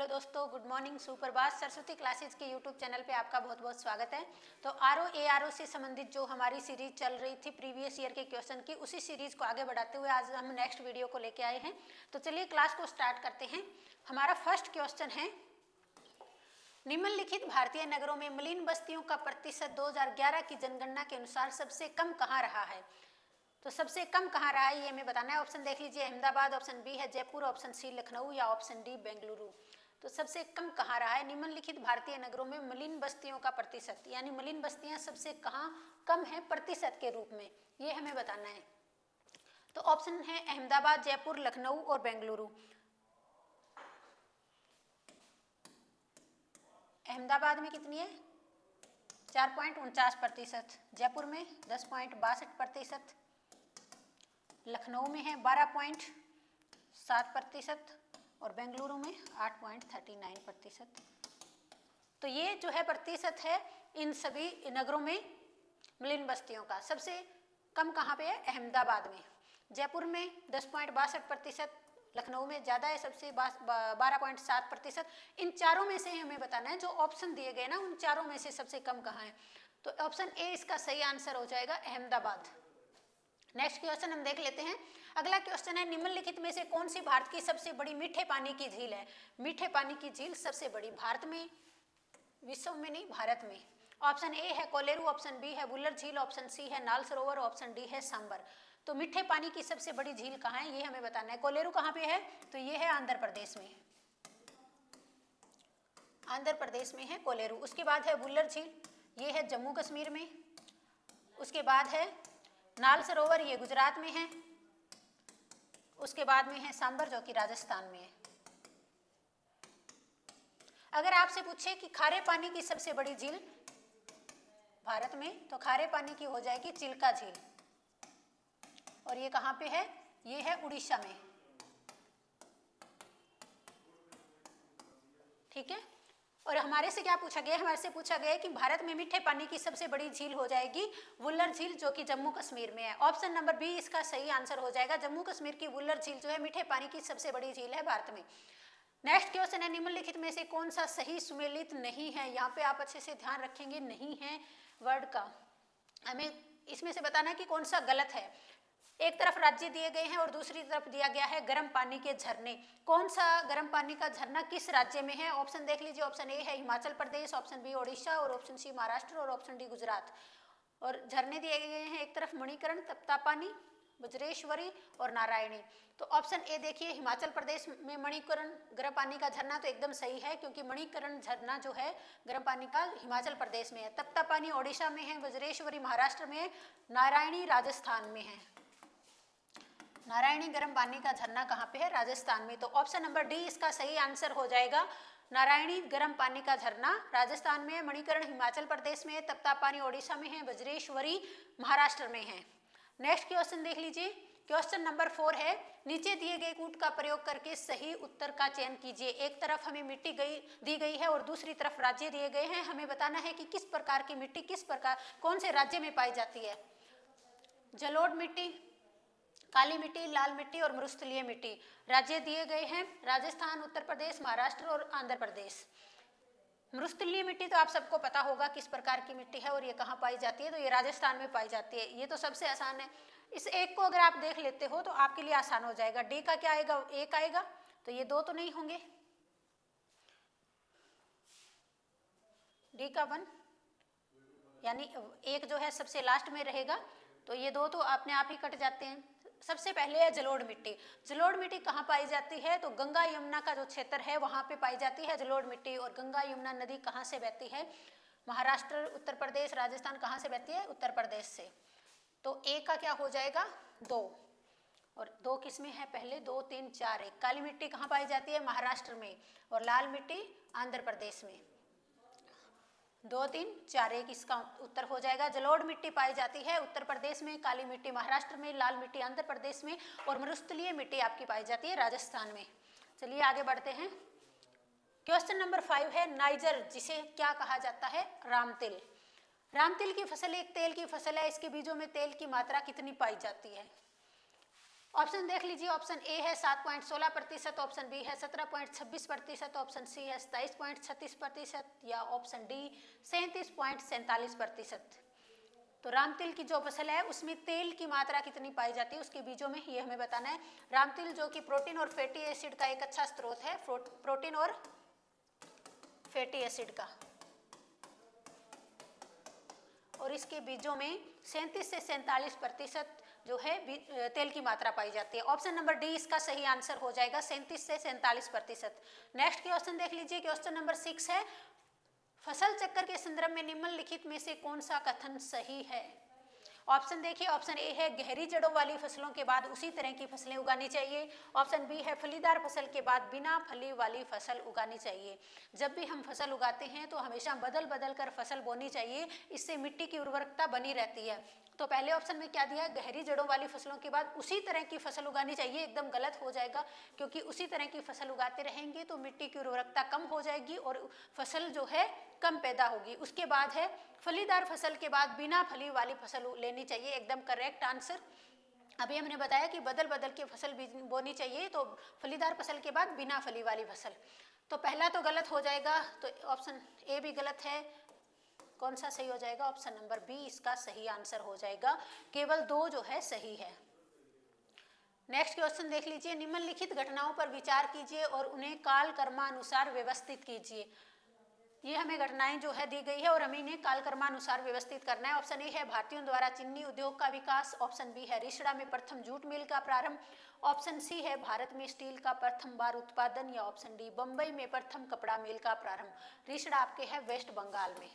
Hello दोस्तों, good morning, सुप्रभात। Saraswati classes के यूट्यूब चैनल पे आपका बहुत बहुत स्वागत है। तो आरओ से संबंधित जो हमारी सीरीज चल रही थी प्रीवियस ईयर के क्वेश्चन की, उसी सीरीज को आगे बढ़ाते हुए आज हम नेक्स्ट वीडियो को लेके आए हैं। तो चलिए क्लास को स्टार्ट करते हैं। हमारा फर्स्ट क्वेश्चन है, निम्नलिखित भारतीय नगरों में मलिन बस्तियों का प्रतिशत 2011 की जनगणना के अनुसार सबसे कम कहाँ रहा है। तो सबसे कम कहाँ रहा है ये हमें बताना है। ऑप्शन देख लीजिए, अहमदाबाद, ऑप्शन बी है जयपुर, ऑप्शन सी लखनऊ या ऑप्शन डी बेंगलुरु। तो सबसे कम कहाँ रहा है निम्नलिखित भारतीय नगरों में मलिन बस्तियों का प्रतिशत, यानी मलिन बस्तियां सबसे कहाँ कम है प्रतिशत के रूप में, ये हमें बताना है। तो ऑप्शन है अहमदाबाद, जयपुर, लखनऊ और बेंगलुरु। अहमदाबाद में कितनी है? 4.49%, जयपुर में 10.62%, लखनऊ में है 12.7% और बेंगलुरु में 8.39%। तो ये जो है प्रतिशत है इन सभी नगरों में मलिन बस्तियों का। सबसे कम कहाँ पे है? अहमदाबाद में। जयपुर में 10.62%, लखनऊ में ज़्यादा है सबसे 12.7%। इन चारों में से हमें बताना है, जो ऑप्शन दिए गए ना उन चारों में से सबसे कम कहाँ है। तो ऑप्शन ए इसका सही आंसर हो जाएगा, अहमदाबाद। नेक्स्ट क्वेश्चन हम देख लेते हैं। अगला क्वेश्चन है, निम्नलिखित में से कौन सी भारत की सबसे बड़ी मीठे पानी की झील है। मीठे पानी की झील सबसे बड़ी भारत में, विश्व में नहीं, भारत में। ऑप्शन ए है कोलेरू, ऑप्शन बी है वुलर झील, ऑप्शन सी है नाल सरोवर, ऑप्शन डी है सांबर। तो मीठे पानी की सबसे बड़ी झील कहाँ है ये हमें बताना है। कोलेरू कहाँ पे है? तो ये है आंध्र प्रदेश में, आंध्र प्रदेश में है कोलेरू। उसके बाद है वुलर झील, ये है जम्मू कश्मीर में। उसके बाद है नाल सरोवर, ये गुजरात में है। उसके बाद में है सांबर, जो कि राजस्थान में है। अगर आपसे पूछे कि खारे पानी की सबसे बड़ी झील भारत में, तो खारे पानी की हो जाएगी चिल्का झील, और ये कहाँ पे है? ये है उड़ीसा में। ठीक है। और हमारे से क्या पूछा गया? हमारे से पूछा गया है कि भारत में मीठे पानी की सबसे बड़ी झील हो जाएगी वुलर झील, जो कि जम्मू कश्मीर में है। ऑप्शन नंबर बी इसका सही आंसर हो जाएगा। जम्मू कश्मीर की वुलर झील जो है मीठे पानी की सबसे बड़ी झील है भारत में। नेक्स्ट क्वेश्चन है, निम्नलिखित में से कौन सा सही सुमेलित नहीं है। यहाँ पे आप अच्छे से ध्यान रखेंगे, नहीं है वर्ड का। हमें इसमें से बताना है कि कौन सा गलत है। एक तरफ राज्य दिए गए हैं और दूसरी तरफ दिया गया है गर्म पानी के झरने। कौन सा गर्म पानी का झरना किस राज्य में है? ऑप्शन देख लीजिए। ऑप्शन ए है हिमाचल प्रदेश, ऑप्शन बी ओडिशा और ऑप्शन सी महाराष्ट्र और ऑप्शन डी गुजरात। और झरने दिए गए हैं, एक तरफ मणिकरण, तप्तापानी, वज्रेश्वरी और नारायणी। तो ऑप्शन ए देखिए, हिमाचल प्रदेश में मणिकरण गर्म पानी का झरना तो एकदम सही है, क्योंकि मणिकरण झरना जो है गर्म पानी का हिमाचल प्रदेश में है। तप्तापानी ओडिशा में है, वज्रेश्वरी महाराष्ट्र में है, नारायणी राजस्थान में है। नारायणी गर्म पानी का झरना कहाँ पे है? राजस्थान में। तो ऑप्शन नंबर डी इसका सही आंसर हो जाएगा। नारायणी गर्म पानी का झरना राजस्थान में है, मणिकरण हिमाचल प्रदेश में है, तप्तापानी ओडिशा में है, वज्रेश्वरी महाराष्ट्र में है। नेक्स्ट क्वेश्चन देख लीजिए। क्वेश्चन नंबर 4 है, नीचे दिए गए कूट का प्रयोग करके सही उत्तर का चयन कीजिए। एक तरफ हमें मिट्टी दी गई है और दूसरी तरफ राज्य दिए गए हैं। हमें बताना है कि किस प्रकार की मिट्टी किस प्रकार कौन से राज्य में पाई जाती है। जलोढ़ मिट्टी, काली मिट्टी, लाल मिट्टी और मरुस्थलीय मिट्टी। राज्य दिए गए हैं राजस्थान, उत्तर प्रदेश, महाराष्ट्र और आंध्र प्रदेश। मरुस्थलीय मिट्टी तो आप सबको पता होगा किस प्रकार की मिट्टी है और ये कहाँ पाई जाती है। तो ये राजस्थान में पाई जाती है। ये तो सबसे आसान है। इस एक को अगर आप देख लेते हो तो आपके लिए आसान हो जाएगा। डी का क्या आएगा? एक आएगा। तो ये दो तो नहीं होंगे, डी का 1, यानी एक जो है सबसे लास्ट में रहेगा। तो ये दो तो अपने आप ही कट जाते हैं। सबसे पहले है जलोढ़ मिट्टी। जलोढ़ मिट्टी कहाँ पाई जाती है? तो गंगा यमुना का जो क्षेत्र है वहाँ पे पाई जाती है जलोढ़ मिट्टी। और गंगा यमुना नदी कहाँ से बहती है? महाराष्ट्र, उत्तर प्रदेश, राजस्थान कहाँ से बहती है? उत्तर प्रदेश से। तो ए का क्या हो जाएगा? 2। और 2 किस में है? पहले 2, 3, 4, 1। काली मिट्टी कहाँ पाई जाती है? महाराष्ट्र में। और लाल मिट्टी आंध्र प्रदेश में। 2, 3, 4, 1 इसका उत्तर हो जाएगा। जलोढ़ मिट्टी पाई जाती है उत्तर प्रदेश में, काली मिट्टी महाराष्ट्र में, लाल मिट्टी आंध्र प्रदेश में और मरुस्थलीय मिट्टी आपकी पाई जाती है राजस्थान में। चलिए आगे बढ़ते हैं। क्वेश्चन नंबर 5 है, नाइजर जिसे क्या कहा जाता है? रामतिल। रामतिल की फसल एक तेल की फसल है। इसके बीजों में तेल की मात्रा कितनी पाई जाती है? ऑप्शन देख लीजिए, ऑप्शन ए है 7.16%, ऑप्शन बी है 17.26%, ऑप्शन सी है 27.36% या ऑप्शन डी 37.47%। तो रामतिल की जो फसल है उसमें तेल की मात्रा कितनी पाई जाती है उसके बीजों में, ये हमें बताना है। रामतिल जो कि प्रोटीन और फैटी एसिड का एक अच्छा स्रोत है, प्रोटीन और फैटी एसिड का, और इसके बीजों में 37 से 47% जो है तेल की मात्रा पाई जाती है। ऑप्शन नंबर डी इसका सही आंसर हो जाएगा, 37 से 47%। नेक्स्ट क्वेश्चन देख लीजिए, क्वेश्चन नंबर 6 है, फसल चक्र के संदर्भ में निम्नलिखित में से कौन सा कथन सही है। ऑप्शन देखिए, ऑप्शन ए है गहरी जड़ों वाली फसलों के बाद उसी तरह की फसलें उगानी चाहिए। ऑप्शन बी है फलीदार फसल के बाद बिना फली वाली फसल उगानी चाहिए। जब भी हम फसल उगाते हैं तो हमेशा बदल बदल कर फसल बोनी चाहिए, इससे मिट्टी की उर्वरकता बनी रहती है। तो पहले ऑप्शन में क्या दिया है, गहरी जड़ों वाली फसलों के बाद उसी तरह की फसल उगानी चाहिए, एकदम गलत हो जाएगा, क्योंकि उसी तरह की फसल उगाते रहेंगे तो मिट्टी की उर्वरकता कम हो जाएगी और फसल जो है कम पैदा होगी। उसके बाद है फलीदार फसल के बाद बिना फली वाली फसल लेनी चाहिए, एकदम करेक्ट आंसर। अभी हमने बताया कि बदल बदल के फसल बोनी चाहिए, तो फलीदार फसल के बाद बिना फली वाली फसल। तो पहला तो गलत हो जाएगा, तो ऑप्शन ए भी गलत है। कौन सा सही हो जाएगा, ऑप्शन नंबर बी इसका सही आंसर हो जाएगा, केवल 2 जो है सही है। नेक्स्ट क्वेश्चन देख लीजिए, निम्नलिखित घटनाओं पर विचार कीजिए और उन्हें काल कर्मानुसार व्यवस्थित कीजिए। ये हमें घटनाएं जो है दी गई है और हमें इन्हें काल कर्मानुसार व्यवस्थित करना है। ऑप्शन ए है भारतीयों द्वारा चीनी उद्योग का विकास, ऑप्शन बी है रिषड़ा में प्रथम जूट मिल का प्रारंभ, ऑप्शन सी है भारत में स्टील का प्रथम बार उत्पादन या ऑप्शन डी बम्बई में प्रथम कपड़ा मिल का प्रारंभ। रिषड़ा आपके है वेस्ट बंगाल में,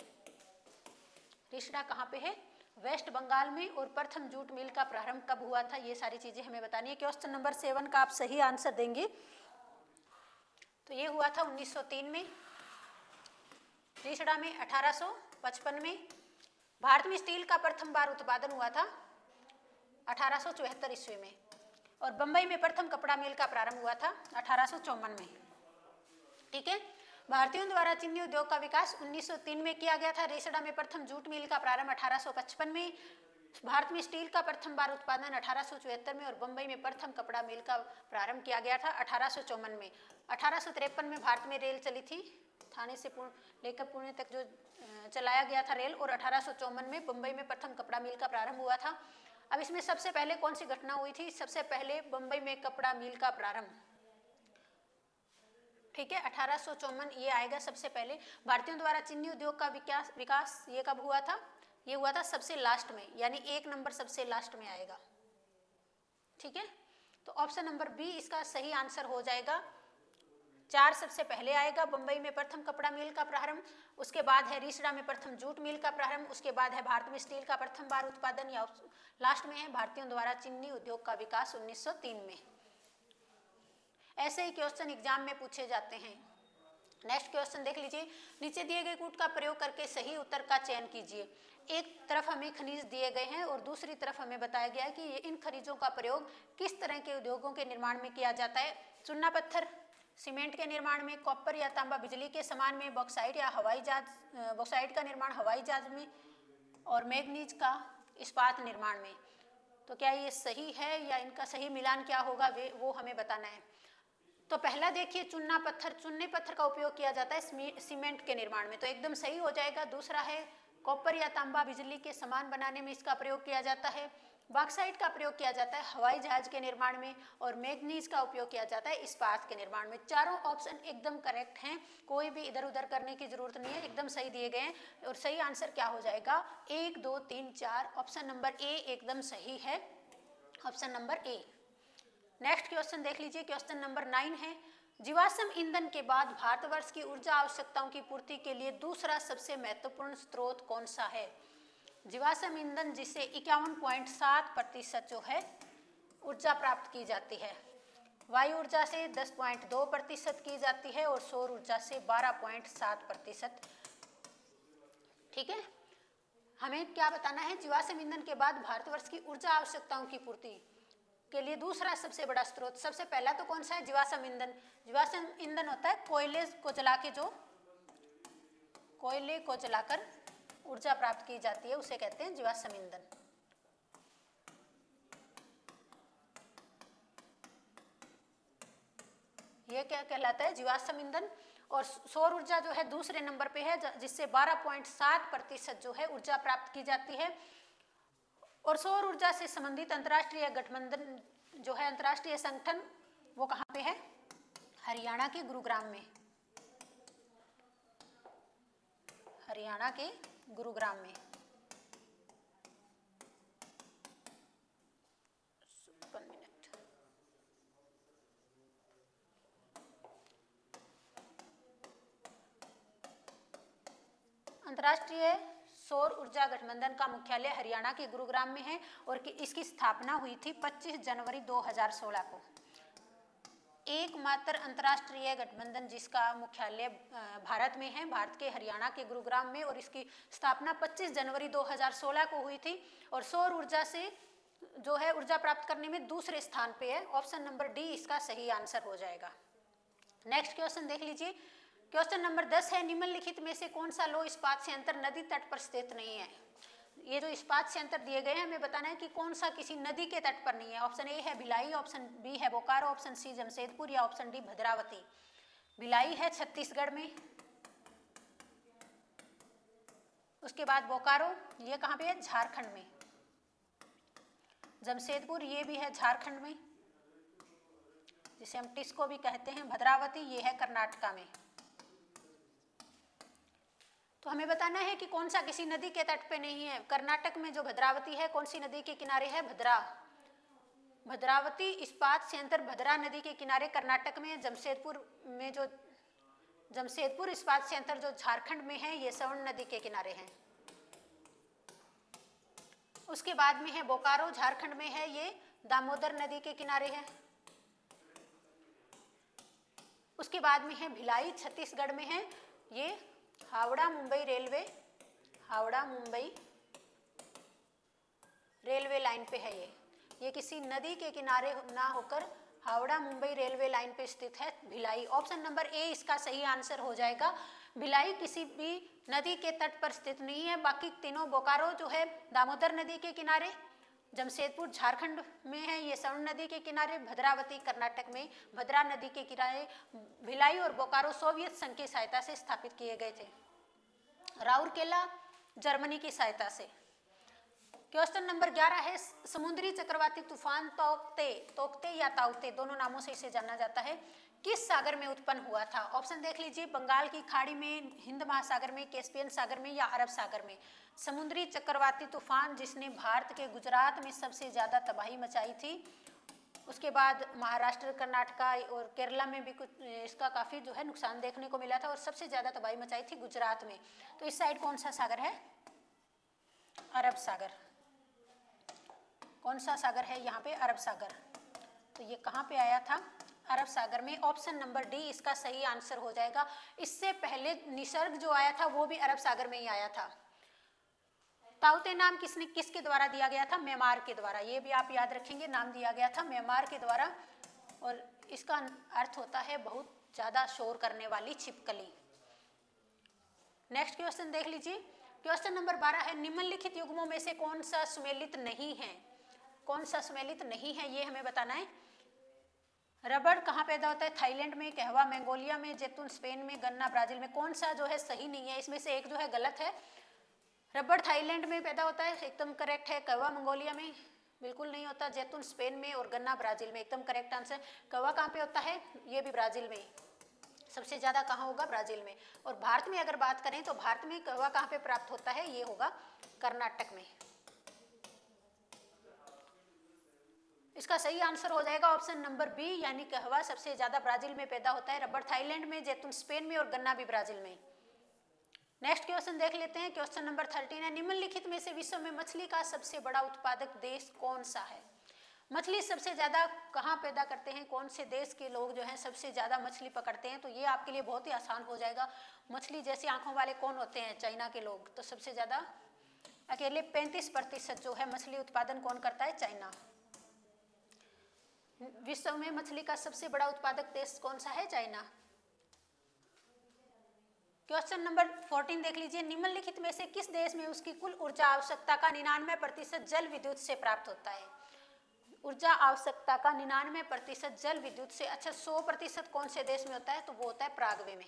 रिषड़ा कहाँ पे है, वेस्ट बंगाल में, और प्रथम जूट मिल का प्रारंभ कब हुआ था, ये सारी चीजें हमें बतानी है। क्वेश्चन नंबर 7 का आप सही आंसर देंगे तो ये हुआ था 1903 में, रिषड़ा में 1855 में, भारत में स्टील का प्रथम बार उत्पादन हुआ था 1874 ईस्वी में, और बम्बई में प्रथम कपड़ा मिल का प्रारंभ हुआ था 1854 में। ठीक है, भारतीयों द्वारा चीनी उद्योग का विकास 1903 में किया गया था, रिषड़ा में प्रथम जूट मिल का प्रारंभ 1855 में, भारत में स्टील का प्रथम बार उत्पादन 1874 में, और बम्बई में प्रथम कपड़ा मिल का प्रारंभ किया गया था 1854 में। 1853 में भारत में रेल चली थी, थाने से लेकर पुणे तक जो चलाया गया था रेल, और 1854 में बम्बई में प्रथम कपड़ा मिल का प्रारंभ हुआ था। अब इसमें सबसे पहले कौन सी घटना हुई थी, सबसे पहले बम्बई में कपड़ा मिल का प्रारंभ, ठीक है, 1854 ये आएगा सबसे पहले। भारतीयों द्वारा चीनी उद्योग का विकास ये कब हुआ था, ये हुआ था सबसे लास्ट में, यानी 1 नंबर सबसे लास्ट में आएगा। ठीक है, तो ऑप्शन नंबर बी इसका सही आंसर हो जाएगा। 4 सबसे पहले आएगा, बम्बई में प्रथम कपड़ा मिल का प्रारंभ, उसके बाद है रिषड़ा में प्रथम जूट मिल का प्रारंभ, उसके बाद है भारत में स्टील का प्रथम बार उत्पादन, या लास्ट में है भारतीयों द्वारा चीनी उद्योग का विकास 1903 में। ऐसे ही क्वेश्चन एग्जाम में पूछे जाते हैं। नेक्स्ट क्वेश्चन देख लीजिए, नीचे दिए गए कूट का प्रयोग करके सही उत्तर का चयन कीजिए। एक तरफ हमें खनिज दिए गए हैं और दूसरी तरफ हमें बताया गया है कि इन खनिजों का प्रयोग किस तरह के उद्योगों के निर्माण में किया जाता है। चूना पत्थर सीमेंट के निर्माण में, कॉपर या तांबा बिजली के सामान में, बॉक्साइट या हवाई जहाज बॉक्साइट का निर्माण हवाई जहाज में, और मैग्नीज का इस्पात निर्माण में। तो क्या ये सही है या इनका सही मिलान क्या होगा वो हमें बताना है। तो पहला देखिए, चूना पत्थर, चूने पत्थर का उपयोग किया जाता है सीमेंट के निर्माण में, तो एकदम सही हो जाएगा। दूसरा है कॉपर या तांबा बिजली के सामान बनाने में इसका प्रयोग किया जाता है, बॉक्साइट का प्रयोग किया जाता है हवाई जहाज के निर्माण में, और मैग्नीज का उपयोग किया जाता है इस्पात के निर्माण में। चारों ऑप्शन एकदम करेक्ट हैं, कोई भी इधर उधर करने की जरूरत नहीं है, एकदम सही दिए गए हैं। और सही आंसर क्या हो जाएगा, 1 2 3 4, ऑप्शन नंबर ए एकदम सही है, option number A. Next question देख लीजिए, क्वेश्चन नंबर 9 है, जीवाश्म ईंधन के बाद भारतवर्ष की ऊर्जा आवश्यकताओं की पूर्ति के लिए दूसरा सबसे महत्वपूर्ण स्रोत कौन सा है। जीवाश्म ईंधन जिससे 51.7% जो है ऊर्जा प्राप्त की जाती है, वायु ऊर्जा से 10.2% की जाती है, और सौर ऊर्जा से 12.7%। ठीक है, हमें क्या बताना है, जीवाश्म ईंधन के बाद भारतवर्ष की ऊर्जा आवश्यकताओं की पूर्ति के लिए दूसरा सबसे बड़ा स्रोत, सबसे पहला तो कौन सा है, जीवाश्म ईंधन। जीवाश्म ईंधन होता है कोयले को जला के, जो कोयले को जलाकर ऊर्जा प्राप्त की जाती है उसे कहते हैं जीवाश्म ईंधन। ये क्या कहलाता है? जीवाश्म ईंधन। और सौर ऊर्जा जो है दूसरे नंबर पे है, जिससे 12.7% जो है ऊर्जा प्राप्त की जाती है। और सौर ऊर्जा से संबंधित अंतर्राष्ट्रीय गठबंधन जो है, अंतर्राष्ट्रीय संगठन, वो कहाँ पे है? हरियाणा के गुरुग्राम में। हरियाणा के गुरुग्राम में। अंतर्राष्ट्रीय सौर ऊर्जा गठबंधन का मुख्यालय हरियाणा के गुरुग्राम में है और इसकी स्थापना हुई थी 25 जनवरी 2016 को। एकमात्र अंतर्राष्ट्रीय गठबंधन जिसका मुख्यालय भारत में है, भारत के हरियाणा के गुरुग्राम में, और इसकी स्थापना 25 जनवरी 2016 को हुई थी। और सौर ऊर्जा से जो है ऊर्जा प्राप्त करने में दूसरे स्थान पे है। ऑप्शन नंबर डी इसका सही आंसर हो जाएगा। नेक्स्ट क्वेश्चन देख लीजिए। क्वेश्चन नंबर 10 है, निम्नलिखित में से कौन सा लौह इस्पात संयंत्र नदी तट पर स्थित नहीं है? ये जो इस्पात संयंत्र दिए गए हैं, हमें बताना है कि कौन सा किसी नदी के तट पर नहीं है। ऑप्शन ए है भिलाई, ऑप्शन बी है बोकारो, ऑप्शन सी जमशेदपुर, या ऑप्शन डी भद्रावती। भिलाई है छत्तीसगढ़ में, उसके बाद बोकारो, ये कहाँ पे है? झारखंड में। जमशेदपुर ये भी है झारखंड में, जिसे हम टिस्को भी कहते हैं। भद्रावती ये है कर्नाटका में। तो हमें बताना है कि कौन सा किसी नदी के तट पे नहीं है। कर्नाटक में जो भद्रावती है, कौन सी नदी के किनारे है? भद्रावती इस्पात संयंत्र भद्रा नदी के किनारे कर्नाटक में। जमशेदपुर इस्पात संयंत्र जो झारखंड में है, ये स्वर्ण नदी के किनारे हैं। उसके बाद में है बोकारो, झारखंड में है, ये दामोदर नदी के किनारे है। उसके बाद में है भिलाई, छत्तीसगढ़ में है, ये हावड़ा मुंबई रेलवे लाइन पे है। ये किसी नदी के किनारे ना होकर हावड़ा मुंबई रेलवे लाइन पे स्थित है भिलाई। ऑप्शन नंबर ए इसका सही आंसर हो जाएगा। भिलाई किसी भी नदी के तट पर स्थित नहीं है। बाकी तीनों, बोकारो जो है दामोदर नदी के किनारे, जमशेदपुर झारखंड में है, ये स्वर्ण नदी के किनारे, भद्रावती कर्नाटक में भद्रा नदी के किनारे। भिलाई और बोकारो सोवियत संघ की सहायता से स्थापित किए गए थे, राउरकेला जर्मनी की सहायता से। क्वेश्चन नंबर 11 है, समुद्री चक्रवाती तूफान तोकते या ताउते, दोनों नामों से इसे जाना जाता है, किस सागर में उत्पन्न हुआ था? ऑप्शन देख लीजिए। बंगाल की खाड़ी में, हिंद महासागर में, कैस्पियन सागर में, या अरब सागर में। समुद्री चक्रवाती तूफान जिसने भारत के गुजरात में सबसे ज़्यादा तबाही मचाई थी, उसके बाद महाराष्ट्र, कर्नाटका और केरला में भी कुछ इसका काफ़ी जो है नुकसान देखने को मिला था, और सबसे ज़्यादा तबाही मचाई थी गुजरात में। तो इस साइड कौन सा सागर है? अरब सागर। कौन सा सागर है यहाँ पे? अरब सागर। तो ये कहाँ पे आया था? अरब सागर में। ऑप्शन नंबर डी इसका सही आंसर हो जाएगा। इससे पहले निसर्ग जो आया था वो भी अरब सागर में ही आया था। ताउते नाम किसके द्वारा दिया गया था? म्यांमार के द्वारा। ये भी आप याद रखेंगे, नाम दिया गया था म्यांमार के द्वारा, और इसका अर्थ होता है बहुत ज़्यादा शोर करने वाली छिपकली। नेक्स्ट क्वेश्चन देख लीजिए। क्वेश्चन नंबर 12 है, निम्नलिखित युग्मों में से कौन सा सुमेलित नहीं है? कौन सा सुमेलित नहीं है ये हमें बताना है। रबड़ कहाँ पैदा होता है? थाईलैंड में, कहवा मंगोलिया में, जैतून स्पेन में, गन्ना ब्राजील में। कौन सा जो है सही नहीं है? इसमें से एक जो है गलत है। रबड़ थाईलैंड में पैदा होता है, एकदम करेक्ट है। कहवा मंगोलिया में बिल्कुल नहीं होता। जैतून स्पेन में, और गन्ना ब्राजील में, एकदम करेक्ट आंसर। कहवा कहाँ पे होता है? ये भी ब्राजील में। सबसे ज़्यादा कहाँ होगा? ब्राजील में। और भारत में अगर बात करें तो भारत में कहवा कहाँ पे प्राप्त होता है? ये होगा कर्नाटक में। इसका सही आंसर हो जाएगा ऑप्शन नंबर बी, यानी कहवा सबसे ज़्यादा ब्राजील में पैदा होता है, रबड़ थाईलैंड में, जैतून स्पेन में, और गन्ना भी ब्राजील में। नेक्स्ट क्वेश्चन देख लेते हैं। क्वेश्चन नंबर 13 है, निम्नलिखित में से विश्व में मछली का सबसे बड़ा उत्पादक देश कौन सा है? मछली सबसे ज़्यादा कहाँ पैदा करते हैं? कौन से देश के लोग जो हैं सबसे ज़्यादा मछली पकड़ते हैं? तो ये आपके लिए बहुत ही आसान हो जाएगा। मछली जैसी आंखों वाले कौन होते हैं? चाइना के लोग। तो सबसे ज़्यादा अकेले 35% जो है मछली उत्पादन कौन करता है? चाइना। विश्व में मछली का सबसे बड़ा उत्पादक देश कौन सा है? चाइना। क्वेश्चन नंबर 14 देख लीजिए। निम्नलिखित में से किस देश में उसकी कुल ऊर्जा आवश्यकता का 99% जल विद्युत से प्राप्त होता है? ऊर्जा आवश्यकता का 99% जल विद्युत से, अच्छा 100% कौन से देश में होता है, तो वो होता है प्रागवे में।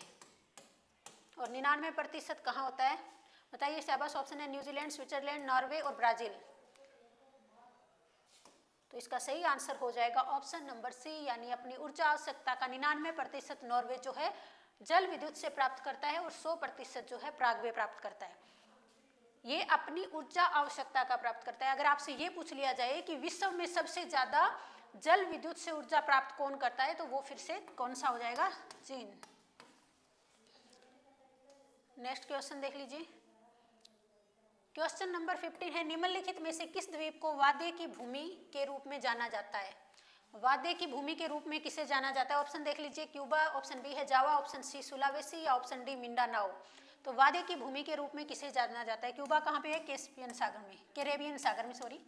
और 99% कहाँ होता है बताइए शाबाश। ऑप्शन है न्यूजीलैंड, स्विट्जरलैंड, नॉर्वे और ब्राजील। तो इसका सही आंसर हो जाएगा ऑप्शन नंबर सी, यानी अपनी ऊर्जा आवश्यकता का 99% नॉर्वे जो है जल विद्युत से प्राप्त करता है और 100% जो है प्रागवे प्राप्त करता है। ये अपनी ऊर्जा आवश्यकता का प्राप्त करता है। अगर आपसे ये पूछ लिया जाए कि विश्व में सबसे ज्यादा जल विद्युत से ऊर्जा प्राप्त कौन करता है, तो वो फिर से कौन सा हो जाएगा, चीन। नेक्स्ट क्वेश्चन देख लीजिए। क्वेश्चन नंबर 15 है, निम्नलिखित में से किस द्वीप को वाद्य की भूमि के रूप में जाना जाता है। वाद्य की भूमि के रूप में किसे जाना जाता है, ऑप्शन देख लीजिए, क्यूबा, ऑप्शन बी है जावा, ऑप्शन सी सुलावेसी या ऑप्शन डी मिंडानाओ। तो वाद्य की भूमि के रूप में किसे जाना जाता है, क्यूबा कहाँ पे है, कैस्पियन सागर में, कैरेबियन सागर में, सॉरी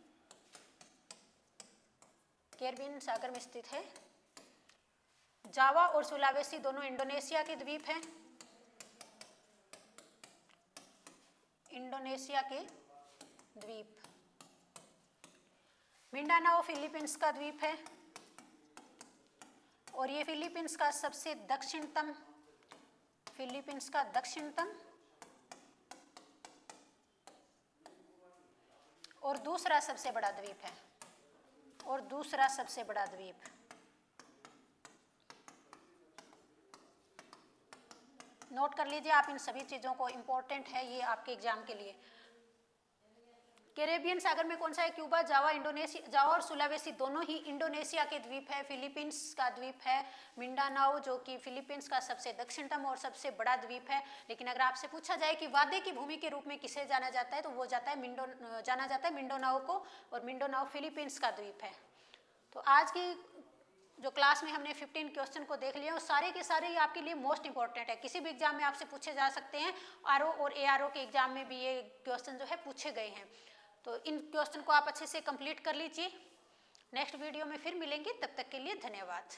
कैरेबियन सागर में स्थित है। जावा और सुलावेसी दोनों इंडोनेशिया के द्वीप हैं, इंडोनेशिया के द्वीप। मिंडानाओ फिलीपींस का द्वीप है और ये फिलीपींस का सबसे दक्षिणतम, फिलीपींस का दक्षिणतम और दूसरा सबसे बड़ा द्वीप है, और दूसरा सबसे बड़ा द्वीप। नोट कर लीजिए आप इन सभी चीजों को, इंपॉर्टेंट है ये आपके एग्जाम के लिए। कैरेबियन सागर में कौन सा है, क्यूबा, जावा, इंडोनेशिया, जावा और सुलावेसी दोनों ही इंडोनेशिया के द्वीप है। फिलीपींस का द्वीप है मिंडानाओ, जो कि फिलीपींस का सबसे दक्षिणतम और सबसे बड़ा द्वीप है। लेकिन अगर आपसे पूछा जाए कि वाद्य की भूमि के रूप में किसे जाना जाता है, तो वो जाता है जाना जाता है मिंडानाओ को, और मिंडानाओ फिलीपींस का द्वीप है। तो आज की जो क्लास में हमने 15 क्वेश्चन को देख लिया, और सारे के सारे ये आपके लिए मोस्ट इंपॉर्टेंट है, किसी भी एग्जाम में आपसे पूछे जा सकते हैं। आरओ और एआरओ के एग्जाम में भी ये क्वेश्चन जो है पूछे गए हैं। तो इन क्वेश्चन को आप अच्छे से कंप्लीट कर लीजिए। नेक्स्ट वीडियो में फिर मिलेंगे, तब तक के लिए धन्यवाद।